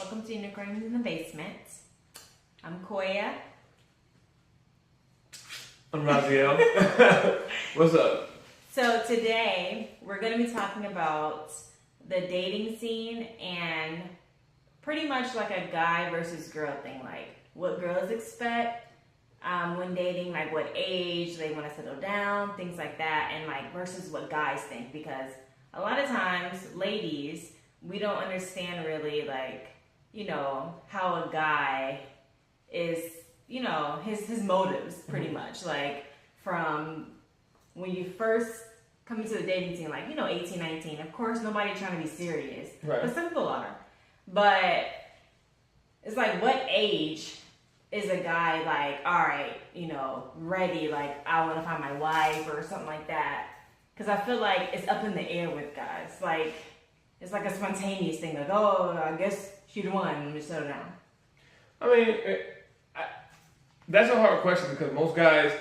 Welcome to Unicorns in the Basement. I'm Koya. I'm Raxiel. What's up? So today we're going to be talking about the dating scene and pretty much like a guy versus girl thing, like what girls expect when dating, like what age they want to settle down, things like that, and like versus what guys think, because a lot of times, ladies, we don't understand really like, you know, how a guy is, you know, his motives pretty much. Like from when you first come into the dating scene, like, you know, 18, 19, of course nobody trying to be serious. Right. But some people are. But it's like, what age is a guy like, all right, you know, ready, like I want to find my wife or something like that? Because I feel like it's up in the air with guys. Like, it's like a spontaneous thing. Like, oh, I guess she the one. Let me settle down. I mean, that's a hard question because most guys,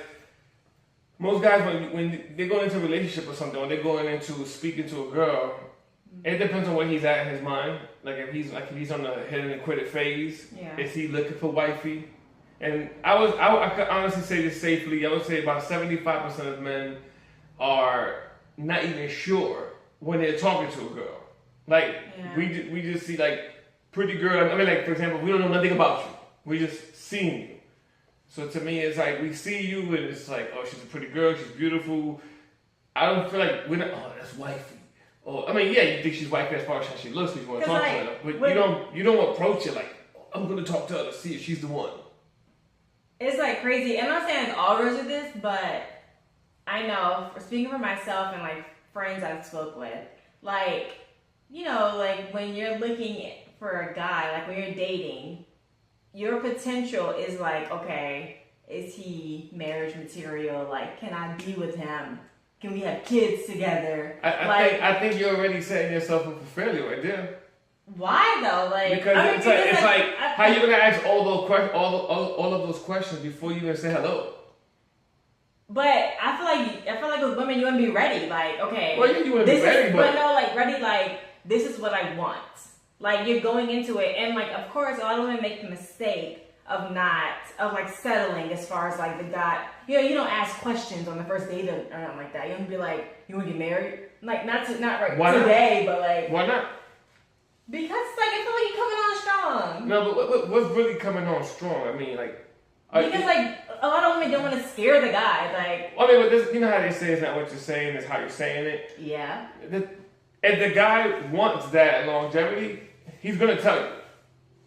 when they go into a relationship or something, when they're going into speaking to a girl, it depends on where he's at in his mind. Like if he's on the hit and quit it phase, is he looking for wifey? And I could honestly say this safely. I would say about 75% of men are not even sure when they're talking to a girl. Like we just see like pretty girl. I mean, like for example, we don't know nothing about you. We just seen you. So to me, it's like we see you and it's like, oh, she's a pretty girl. She's beautiful. I don't feel like we're not. Oh, that's wifey. Or I mean, yeah, you think she's wifey as far as how she looks, because you want to talk to her. But you don't approach it like, oh, I'm going to talk to her to see if she's the one. It's like crazy. I'm not saying all girls are this, but I know, speaking for myself and like friends I've spoke with, like, you know, like when you're looking for a guy, like when you're dating, your potential is like, okay, is he marriage material? Like, can I be with him? Can we have kids together? I think you're already setting yourself up for failure right there. Why though? Like, because it's like how you gonna ask all of those questions before you even say hello? But I feel like with women, you want to be ready. Like, okay, well, yeah, you want to be ready, but no, like ready. Like, this is what I want. Like, you're going into it, and like, of course, a lot of women make the mistake of like settling as far as like the guy. You know, you don't ask questions on the first date or nothing like that. You don't be like, you want to get married? Like, not right Why today, not? But like, why not? Because like I feel like you're coming on strong. No, but what's really coming on strong? I mean, like. Because like a lot of women don't want to scare the guy. Like, I mean, but this, you know how they say it's not what you're saying, it's how you're saying it. Yeah. If the guy wants that longevity, he's gonna tell you.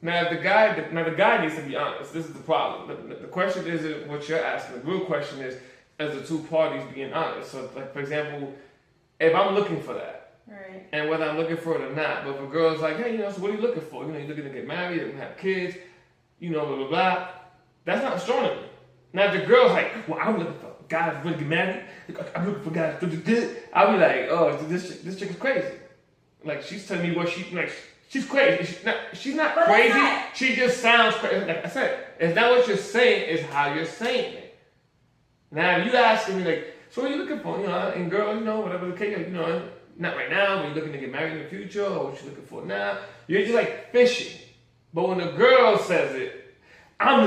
Now, the guy needs to be honest. This is the problem. The question isn't what you're asking. The real question is the two parties being honest. So, like for example, if I'm looking for that, right, and whether I'm looking for it or not, but if a girl's like, hey, you know, so what are you looking for? You know, you're looking to get married, you're gonna have kids, you know, blah blah blah. That's not strong enough. Now, if the girl's like, well, I'm looking for guys who want to get married. I'm looking for guys who do this. I'll be like, oh, this chick is crazy. Like, she's telling me what she's crazy. She's not crazy. She just sounds crazy. Like I said, it's not what you're saying, it's how you're saying it. Now, if you asking me, like, so what are you looking for? You know, and girl, you know, whatever the case, you know, not right now, but you're looking to get married in the future, or what you're looking for now. You're just like fishing. But when the girl says it, I'm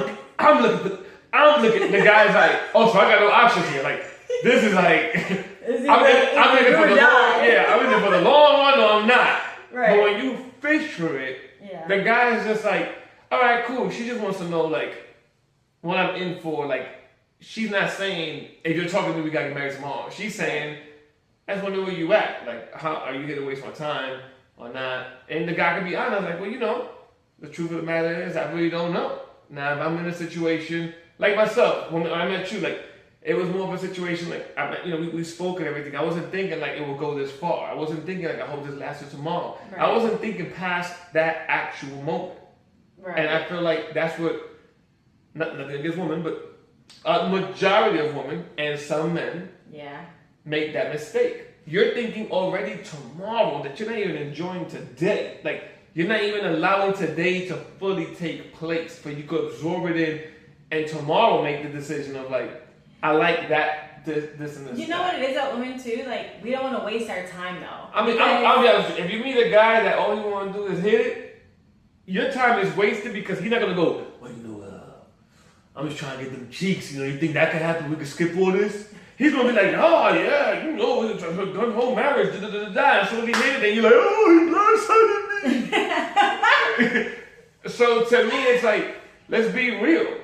looking, the guy's like, oh, so I got no options here. Like, this is like, I'm in it for the long run, or I'm not. Right. But when you fish for it, the guy's just like, all right, cool. She just wants to know, like, what I'm in for. Like, she's not saying, if you're talking to me, we got to get married tomorrow. She's saying, I just want to know where you at. Like, how are you here to waste my time or not? And the guy can be honest, like, well, you know, the truth of the matter is, I really don't know. Now, if I'm in a situation, like myself, when I met you, like, it was more of a situation, like, we spoke and everything. I wasn't thinking, like, it would go this far. I wasn't thinking, like, I hope this lasts till tomorrow. Right. I wasn't thinking past that actual moment. Right. And I feel like that's what, nothing against women, but a majority of women and some men make that mistake. You're thinking already tomorrow that you're not even enjoying today. Like, you're not even allowing today to fully take place, but you could absorb it in and tomorrow make the decision of like, I like that, this and this. You know what it is about women too? Like, we don't want to waste our time though. I mean, I'll be honest with you. If you meet a guy that all you want to do is hit it, your time is wasted because he's not gonna go, well, I'm just trying to get them cheeks, you think that could happen, we could skip all this? He's gonna be like, oh yeah, it's a gun home marriage, And so if he hit it, then you're like, oh, he blindsided me. So to me, it's like, let's be real.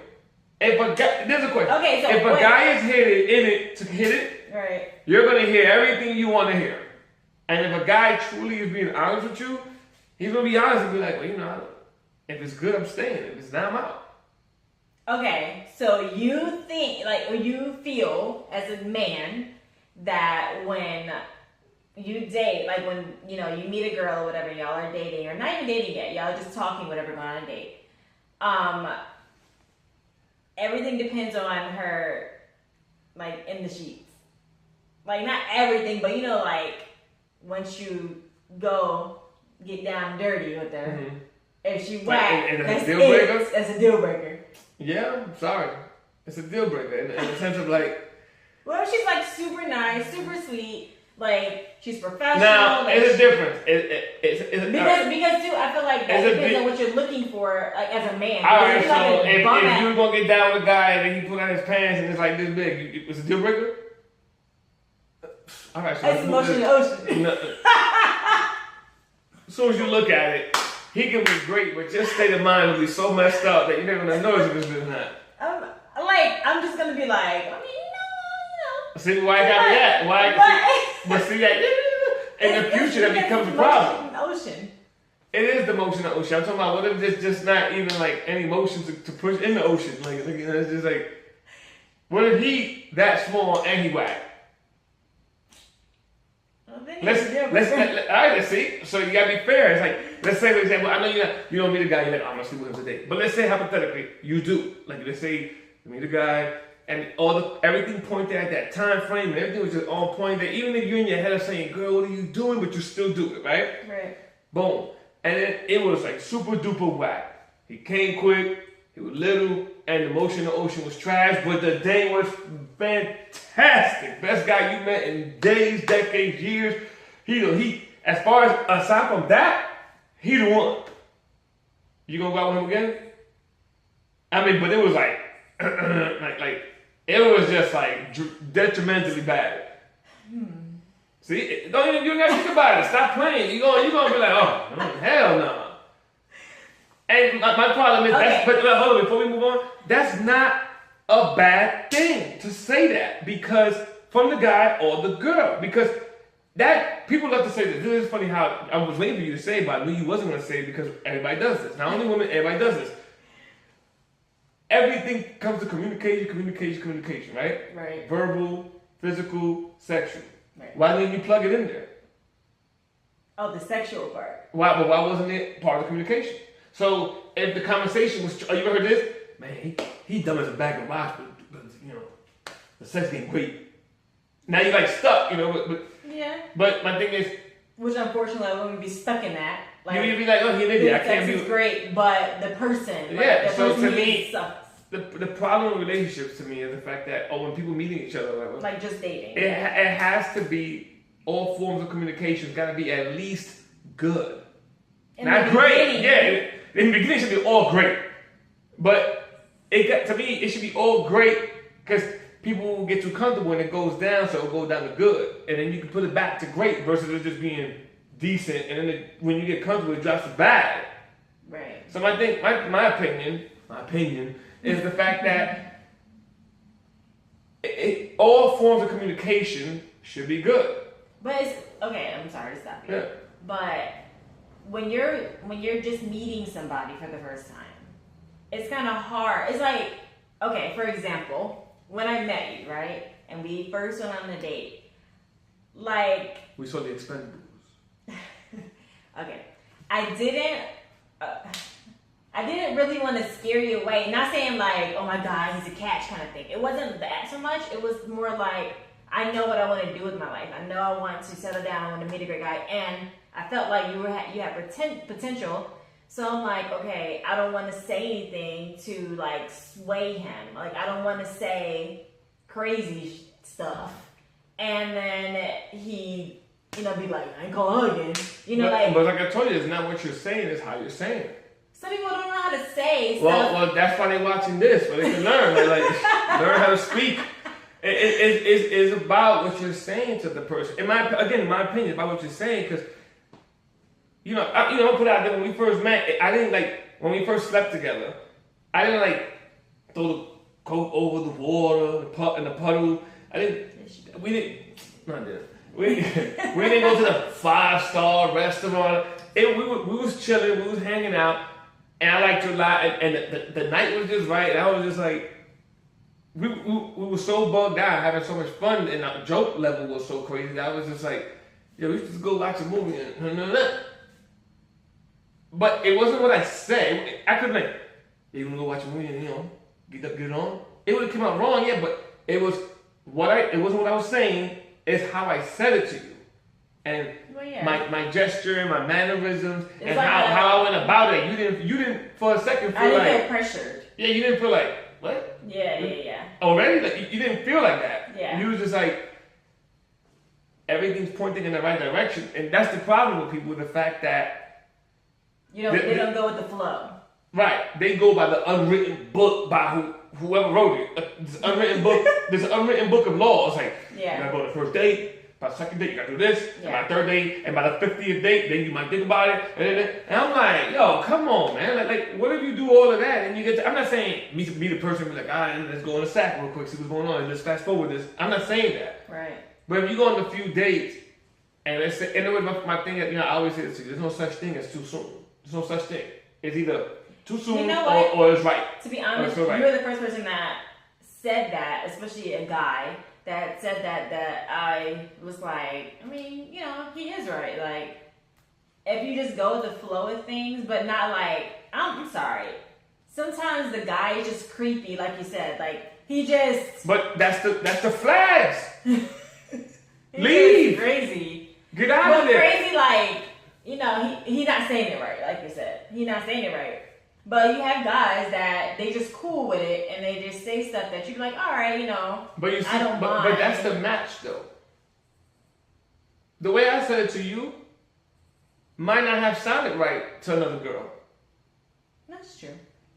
If a guy, there's a question. Okay, so if a guy is in it to hit it, right, you're gonna hear everything you want to hear. And if a guy truly is being honest with you, he's gonna be honest and be like, well, if it's good, I'm staying. If it's not, I'm out. Okay, so you think, you feel as a man that when you date, when, you meet a girl or whatever, y'all are dating, or not even dating yet, y'all just talking, whatever, going on a date, everything depends on her, in the sheets. Not everything, but, once you go get down and dirty with her, mm-hmm. if she whack, that's a deal breaker? That's a deal breaker. Yeah, I'm sorry. It's a deal breaker in the sense of well, if she's super nice, super sweet, she's professional. Now, it's a difference. Because too, I feel like that depends on what you're looking for, as a man. Alright, so if you're gonna get down with a guy and then he put on his pants and it's this big, it's a deal breaker? Alright, so it's emotion in the ocean. As soon as you look at it, he can be great, but your state of mind will be so messed up that you're never gonna know if it's good or not. I'm just gonna be like, See why I got that? But see that in the future that becomes a problem. Ocean. It is the motion in the ocean. I'm talking about what if it's just not even any motion to push in the ocean? It's just what if he that small and he whack? Let's see. So you gotta be fair. It's let's say for example, I know you don't meet a guy, you're I'm gonna sleep with him today. But let's say hypothetically, you do. Let's say you meet a guy and everything pointed at that time frame and everything was just on point that even if you're in your head of saying, girl, what are you doing? But you still do it, right? Right. Boom. And then it was super duper whack. He came quick, he was little, and the motion in the ocean was trash, but the day was fantastic. Best guy you met in days, decades, years. He as far as aside from that, he the one. You gonna go out with him again? I mean, but it was it was just detrimentally bad. See, don't even you gotta think about it. Stop playing. You're gonna be like, oh hell no. And my problem is but hold on, before we move on, that's not a bad thing to say that because from the guy or the girl because that people love to say that. This is funny how I was waiting for you to say it, but I knew you wasn't gonna say it because everybody does this. Not only women, everybody does this. Everything comes to communication, right? Right. Verbal, physical, sexual. Right. Why didn't you plug it in there? Oh, the sexual part. Why wasn't it part of the communication? So if the conversation was, you ever heard this? Man, he dumb as a bag of rocks, but the sex ain't great. Now you're stuck, but yeah. But my thing is, which unfortunately I wouldn't be stuck in that. You'd be like, oh, he an idiot. I can't be. Sex is great, but the person. Yeah. The So person to me, sucks. The problem with relationships to me is the fact that when people meeting each other, just dating. It has to be all forms of communication. Got to be at least good. Not great. Yeah. In the beginning, it should be all great, but to me, it should be all great because people will get too comfortable and it goes down, so it'll go down to good, and then you can put it back to great versus it just being decent, and then when you get comfortable, it drops to bad. Right. So my opinion is the fact that all forms of communication should be good. But it's okay. I'm sorry to stop you. Yeah. But when you're just meeting somebody for the first time, it's kind of hard. It's okay, for example, when I met you, right, and we first went on the date, we saw the Expendables. Okay, I didn't really want to scare you away. Not saying oh my God, he's a catch kind of thing. It wasn't that so much. It was more I know what I want to do with my life. I know I want to settle down. I want to meet a great guy, and I felt like you had potential. So I'm okay, I don't want to say anything to sway him. I don't want to say crazy stuff, and then he. Be I ain't calling her again. But like I told you, it's not what you're saying, it's how you're saying it. some people don't know how to say stuff. Well, that's why they're watching this, so they can learn. They like learn how to speak. It's about what you're saying to the person. In my opinion, it's about what you're saying, because I put it out there when we first met. I didn't like when we first slept together. I didn't like throw the coat over the water in the puddle. We didn't go to the 5-star restaurant. We was chilling. We was hanging out, and I liked her a lot. And the night was just right. And I was just like. We were so bugged out, having so much fun, and our joke level was so crazy. I was just like, we should just go watch a movie. But it wasn't what I said. I could like, you want to go watch a movie and get on? It would have come out wrong, yeah, but it wasn't what I was saying. It's how I said it to you, and my gesture and my mannerisms and like how I went about it. You didn't for a second feel I didn't feel pressured. Yeah, you didn't feel like. What? Yeah. Already? Like, you didn't feel like that. Yeah. You was just like, everything's pointing in the right direction. And that's the problem with people, the fact that... they don't go with the flow. Right. They go by the unwritten book by whoever wrote it. This unwritten book of laws. Like, you gotta go to the first date. By the second date, you gotta do this. And by the third date, and by the 50th date, then you might think about it. And I'm like, yo, come on, man. Like, what if you do all of that and you get I'm not saying me to be the person be like, let's go in the sack real quick, see what's going on, and let's fast forward this. I'm not saying that. Right. But if you go on a few dates, and let's say, anyway, my thing is, I always say this to you, there's no such thing as too soon. There's no such thing. It's either too soon or it's right. To be honest, you were the first person that said that, especially a guy, that said that I was like, he is right. Like, if you just go with the flow of things, but not like, I'm sorry. Sometimes the guy is just creepy, like you said. Like, he just... But that's the flags. Leave. Crazy. Get out of there. Crazy, like, he's not saying it right, like you said. He's not saying it right. But you have guys that they just cool with it and they just say stuff that you're like, all right, But you see, I don't mind. But that's the match, though. The way I said it to you might not have sounded right to another girl. That's true.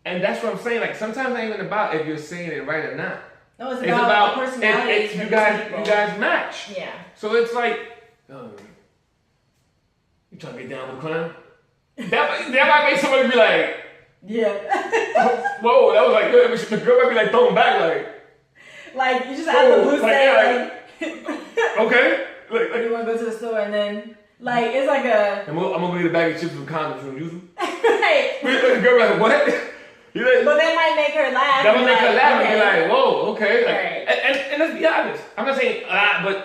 And that's what I'm saying. Like, sometimes it ain't even about if you're saying it right or not. No, it's about the personalities. You guys match. Yeah. So it's like, you trying to get down with crime? That might make somebody be like, yeah. Whoa, that was like good. The girl might be like throwing back like you just have the blue say okay. Like, you want to go to the store and then like it's like a. I'm gonna go get a bag of chips with condoms. You use them? Right. The girl like what? But that might make her laugh. That would make her laugh and be like, whoa, okay. Like, right. and let's be honest. I'm not saying a lot, but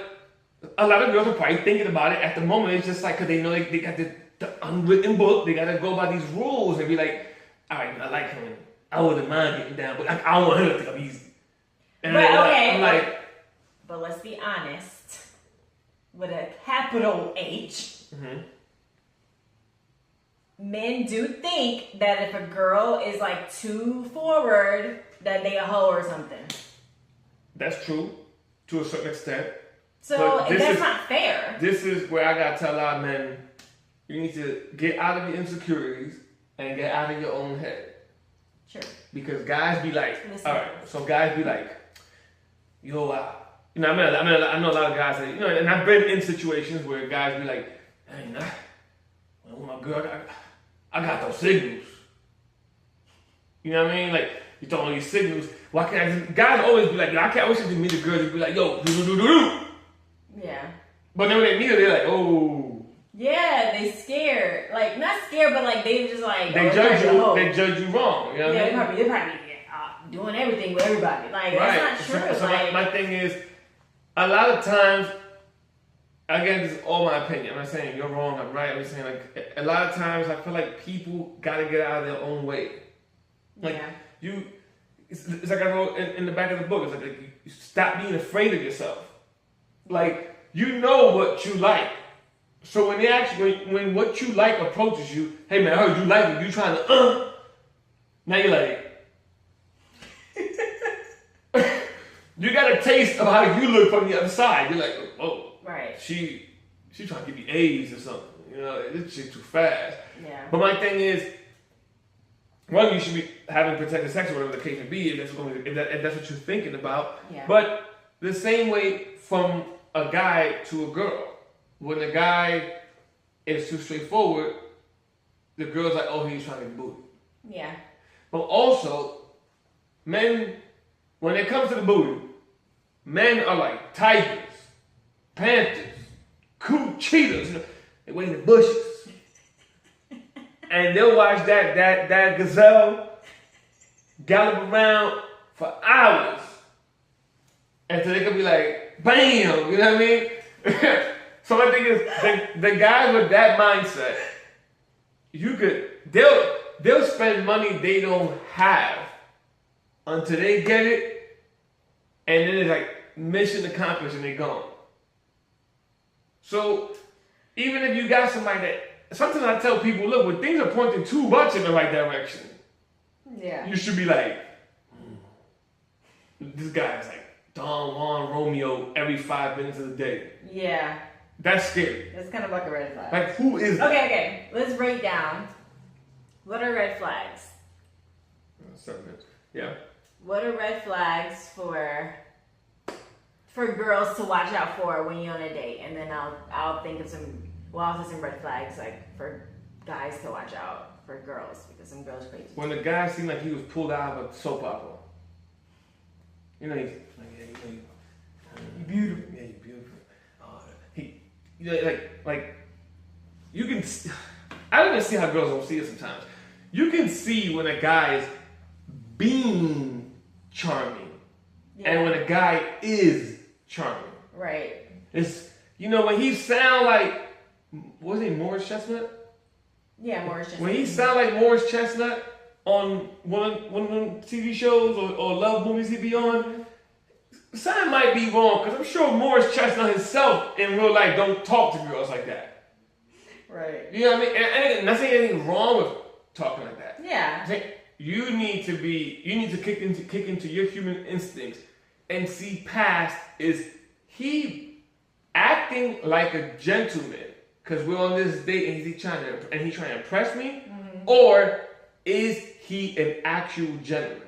a lot of girls are probably thinking about it at the moment. It's just like because they know they got the unwritten book. They gotta go by these rules and be like. All right, I like him. I wouldn't mind getting down, but I don't want him to think I'm easy. And I'm like, but let's be honest. With a capital H, men do think that if a girl is like too forward, that they a hoe or something. That's true, to a certain extent. So that's not fair. This is where I gotta tell a lot of men, you need to get out of your insecurities and get out of your own head. Sure. Because guys be like, all right. So guys be like, yo, I know a lot of guys that, and I've been in situations where guys be like, hey, with my girl, I got those signals. You know what I mean? Like, you throwing all these signals. Why can't I just, guys always be like, I wish I could meet a girl and be like, yo, do. Yeah. But then when they meet her, they're like, oh. Yeah, they scared. Like, not scared, but like they just like they judge you. They judge you wrong. You know what I mean? They're probably doing everything with everybody. Like that's not true. So my thing is, a lot of times, again, this is all my opinion. I'm not saying you're wrong. I'm right. I'm just saying like a lot of times I feel like people gotta get out of their own way. Like it's like I wrote in the back of the book. It's like you stop being afraid of yourself. Like you know what you like. So when what you like approaches you, hey man, I heard you like it, you trying to now you're like you got a taste of how you look from the other side. You're like, oh, right. She trying to give me A's or something. This shit too fast. Yeah. But my thing is, one, you should be having protected sex or whatever the case may be, if that's what you're thinking about. Yeah. But the same way from a guy to a girl. When the guy is too straightforward, the girl's like, oh, he's trying to get booty. Yeah. But also, men, when it comes to the booty, men are like tigers, panthers, cool cheetahs. They wait in the bushes. And they'll watch that gazelle gallop around for hours. Until they can be like, bam, you know what I mean? So my thing is, the guys with that mindset, they'll spend money they don't have until they get it, and then it's like mission accomplished and they're gone. So even if you got somebody that, sometimes I tell people, look, when things are pointing too much in the right direction, you should be like, this guy is like Don Juan Romeo every 5 minutes of the day. Yeah. That's scary. That's kind of like a red flag. Like, who is that? Okay. Let's break down. What are red flags? 7 minutes. Yeah. What are red flags for girls to watch out for when you're on a date? And then I'll think of also some red flags like for guys to watch out for girls, because some girls crazy. When the guy seemed like he was pulled out of a soap opera. You know, he's like, yeah, you're beautiful. Yeah, you're beautiful. Like you can. I don't even see how girls don't see it sometimes. You can see when a guy is being charming, and when a guy is charming. Right. It's when he sound like, what was it, Morris Chestnut? Yeah, Morris Chestnut. When he sound like Morris Chestnut on one of them TV shows or love movies he be on. Something might be wrong, because I'm sure Morris Chestnut himself in real life don't talk to girls like that. Right. You know what I mean? And not saying anything wrong with talking like that. Yeah. You need to kick into your human instincts and see past, is he acting like a gentleman because we're on this date and he's trying to impress me? Mm-hmm. Or is he an actual gentleman?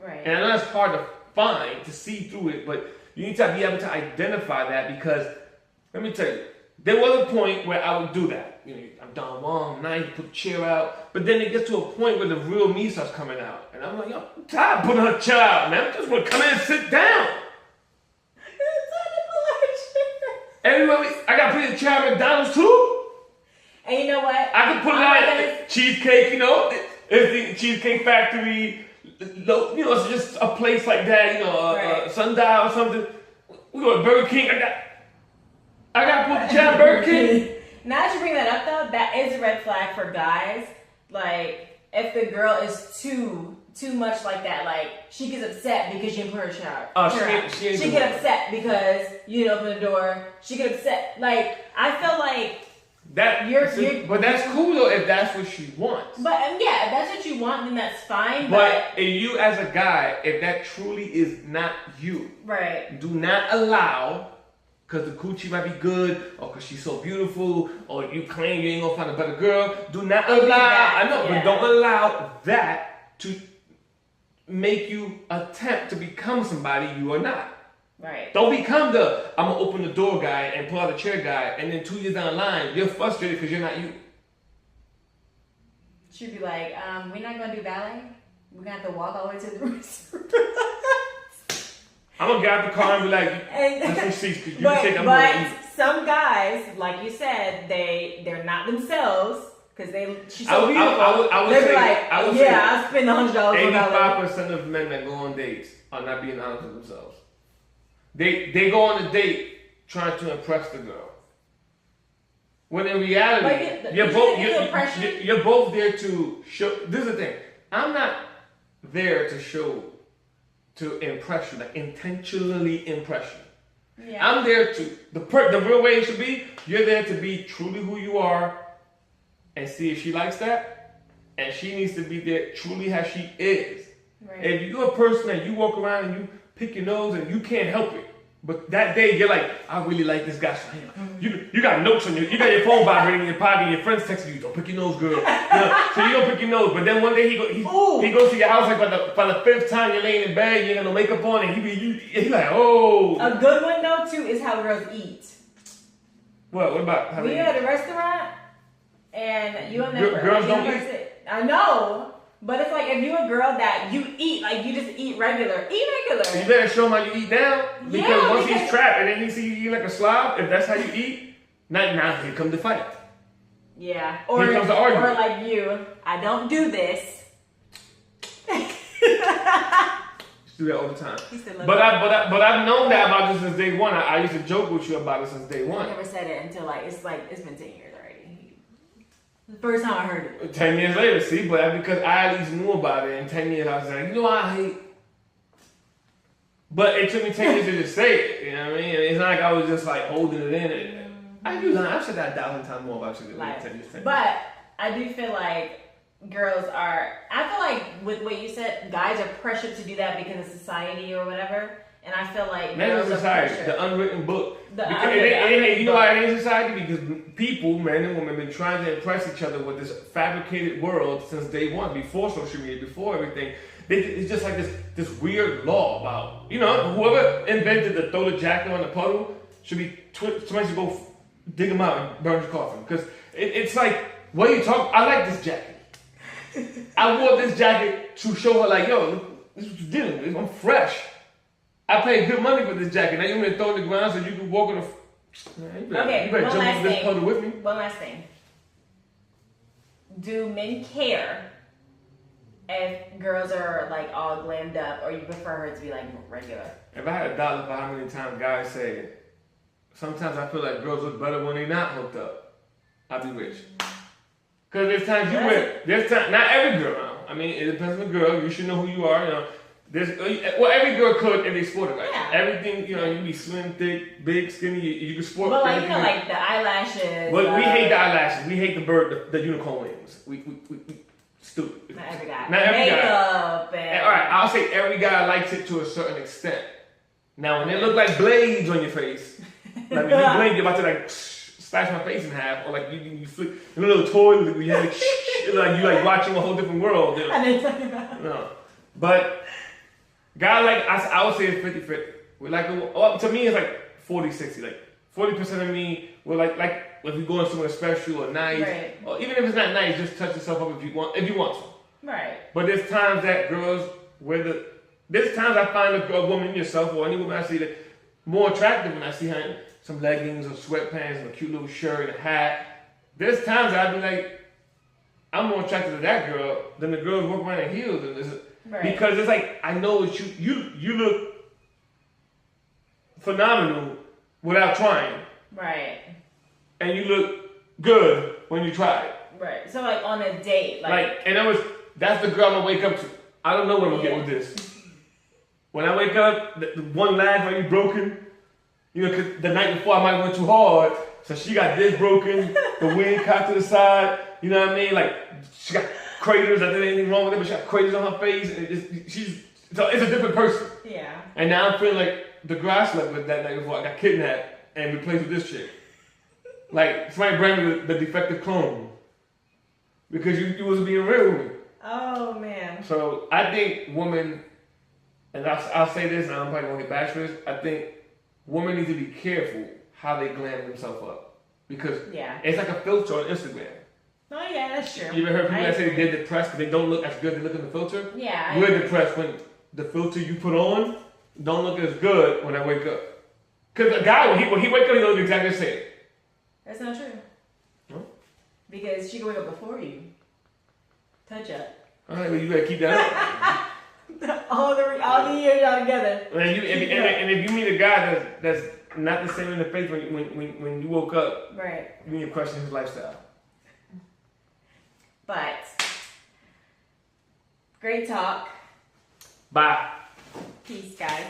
Right. And I know it's hard to see through it, but you need to be able to identify that, because let me tell you, there was a point where I would do that. I'm Don Juan, nice, put the chair out, but then it gets to a point where the real me starts coming out, and I'm like, yo, I'm tired of putting her chair out, man. I just want to come in and sit down. Everywhere I got to put the chair at McDonald's too. And you know what? I can put it out Cheesecake, it's the Cheesecake Factory. It's just a place like that, right. Sundial or something. We go to Burger King. I got to put the chair at Burger King. Now that you bring that up, though, that is a red flag for guys. Like, if the girl is too much like that, like, she gets upset because you didn't put her chair out. She get upset because you didn't open the door. She get upset. Like, I feel like but that's cool though if that's what she wants. But yeah, if that's what you want, then that's fine. But if you as a guy, if that truly is not you, right? Do not allow, because the coochie might be good, or because she's so beautiful, or you claim you ain't gonna find a better girl. Do not allow. But don't allow that to make you attempt to become somebody you are not. Right. Don't become I'm gonna open the door guy and pull out the chair guy, and then 2 years down the line, you're frustrated because you're not you. She'd be like, we're not gonna do ballet. We're gonna have to walk all the way to the room. I'm gonna get out the car and be like, let's receive, because you can take them. But some guys, like you said, they're not themselves because she's so beautiful. I would say I'll spend $100 on ballet. 85% of men that go on dates are not being honest with themselves. They go on a date trying to impress the girl. When in reality, you're both there to show. This is the thing. I'm not there to impress you, like intentionally impress you. Yeah. I'm there the real way it should be. You're there to be truly who you are, and see if she likes that, and she needs to be there truly how she is. Right. If you're a person that you walk around and you pick your nose and you can't help it, But that day, you're like, I really like this guy. So you got notes on you got your phone vibrating in your pocket, and your friends texting you, don't pick your nose, girl. So you don't pick your nose. But then one day he goes to your house like by the fifth time you're laying in bed, you ain't got no makeup on, and he like, oh. A good one though too is how girls eat. What about how we they at eat? a restaurant, and you and that Girls don't eat. I know. But it's like if you a girl that you eat, like you just eat regular. You better show him how you eat now. Because once he's trapped and then he see you eat like a slob, if that's how you eat, now here comes the fight. Yeah. Here comes the argument. Or like you, I don't do this. Do that all the time. But I've known that about you since day one. I used to joke with you about it since day one. I never said it until it's been 10 years already. The first time I heard it. 10 years later, see, but that's because I at least knew about it. In 10 years, I was like, you know what I hate. But it took me 10 years to just say it. You know what I mean? It's not like I was just like holding it in. I've said that 1,000 times more about you than 10 years. But I do feel like girls are, I feel like with what you said, guys are pressured to do that because of society or whatever. And I feel like girls society, the unwritten book. You know book. why it ain't society? Because people, men and women, have been trying to impress each other with this fabricated world since day one, before social media, before everything. It's just like this weird law about, whoever invented the throw the jacket on the puddle should be, somebody should go dig them out and burn your coffin. Because it's like, what are you talking? I like this jacket. I wore this jacket to show her, like, yo, look, this is what you're dealing with. I'm fresh. I paid good money for this jacket. Now you want me to throw it on the ground so you can walk on the. Man, you better jump on this puddle with me. One last thing. Do men care if girls are like all glammed up, or you prefer her to be like regular? If I had $1 for how many times guys say it, sometimes I feel like girls look better when they're not hooked up. I'd be rich. Because there's times not every girl. I mean, it depends on the girl. You should know who you are. Every girl could if they sported right. Yeah. Everything, you be slim, thick, big, skinny. You can sport. But like like the eyelashes. But we hate the eyelashes. We hate the bird, the unicorn wings. We stupid. Not every guy. Not every Makeup guy. And all right, I'll say every guy likes it to a certain extent. Now, when they look like blades on your face, like when you blink, you're about to like slash my face in half, or like you flick a little toy, like you have like you like watching a whole different world. I didn't talk about. No, but guy like I would say it's 50-50. We're like to me it's like 40-60. Like 40% of me will like if you're going somewhere special or nice, right. Or even if it's not nice, just touch yourself up if you want to. Right. But there's times that girls there's times I find a woman yourself or any woman I see that more attractive when I see her in some leggings or sweatpants and a cute little shirt and a hat. There's times I'd be like, I'm more attracted to that girl than the girls walk around in heels. Right. Because it's like, I know it's you look phenomenal without trying. Right. And you look good when you try it. Right. So like on a date. That's the girl I'm going to wake up to. I don't know what I'm going to get with this. When I wake up, the one leg might be broken. Cause the night before I might went too hard. So she got this broken, the wing cocked to the side. You know what I mean? Like, she got craters. I didn't anything wrong with it, but she got craters on her face. And it's a different person. Yeah. And now I'm feeling like the girl I slept with that night before I got kidnapped and replaced with this chick. Like, somebody bring me the defective clone. Because you wasn't being real with me. Oh, man. So, I think women, and I'll say this, and I'm probably going to get bashed for this, I think women need to be careful how they glam themselves up. Because it's like a filter on Instagram. Oh, yeah, that's true. You ever heard people that say they're depressed because they don't look as good as they look in the filter? Yeah. We're depressed when the filter you put on don't look as good when I wake up. Because a guy, when he wake up, he looks exactly the same. That's not true. Huh? Because she can wake up before you. Touch up. All right, well, you better keep that up. all the years y'all together. And if you meet a guy that's not the same in the face when you woke up, right? You need to question his lifestyle. But great talk. Bye. Peace, guys.